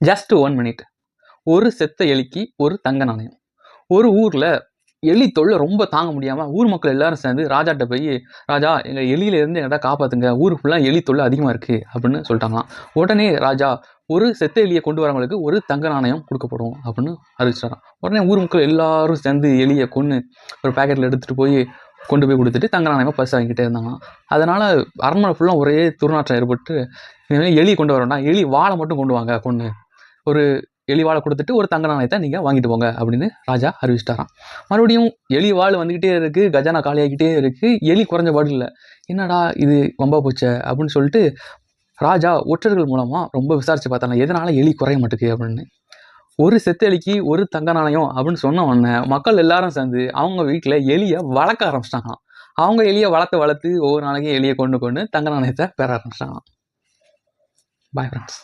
Just 1 minute. ஒரு செத்த எலிக்கு ஒரு தங்க நாணயம். ஒரு ஊர்ல எலி தொல்லை ரொம்ப தாங்க முடியாம ஊர் மக்கள் எல்லாரும் சேர்ந்து ராஜாட்ட போய், ராஜா எங்க எலியில இருந்து எங்கடா காப்பாத்துங்க, ஊர் ஃபுல்லா எலி தொல்லை அதிகமா இருக்கு அப்படின்னு சொல்லிட்டாங்களாம். உடனே ராஜா ஒரு செத்த எலியை கொண்டு வரவங்களுக்கு ஒரு தங்க நாணயம் கொடுக்கப்படும் அப்படின்னு அறிவிச்சாராம். உடனே ஊர் மக்கள் எல்லாரும் சேர்ந்து எலியை கொன்று ஒரு பேக்கெட்ல எடுத்துட்டு போய் கொண்டு போய் கொடுத்துட்டு தங்க நாணயமா பரிசு வாங்கிட்டே இருந்தாங்களாம். அதனால அரண்மனை ஃபுல்லா ஒரே துர்நாற்றம் ஏற்பட்டு, எலி கொண்டு வரணும்னா எலி வாழை மட்டும் கொண்டு வாங்க, கொண்டு ஒரு எலி வாழை கொடுத்துட்டு ஒரு தங்க நாணயத்தை நீங்க வாங்கிட்டு போங்க அப்படின்னு ராஜா அறிவிச்சிட்டாராம். மறுபடியும் எலி வாழ் வந்துகிட்டே இருக்கு, கஜானா காலியாகிட்டே இருக்கு, எலி குறைஞ்ச பாடு இல்லை. என்னடா இது வம்பா போச்சே அப்படின்னு சொல்லிட்டு ராஜா ஒற்றர்கள் மூலமா ரொம்ப விசாரிச்சு பார்த்தாங்க, எதனால எலி குறைய மாட்டேங்குது அப்படின்னு. ஒரு செத்த எலிக்கு ஒரு தங்க நாணயம் அப்படின்னு சொன்ன உடனே மக்கள் எல்லாரும் சேர்ந்து அவங்க வீட்டில் எலியை வளர்க்க ஆரம்பிச்சிட்டாங்களாம். அவங்க எலியை வளர்த்து ஒவ்வொரு நாளைக்கும் எலியை கொண்டு தங்க நாணயத்தை பெற ஆரம்பிச்சிட்டாங்களாம். Bye friends.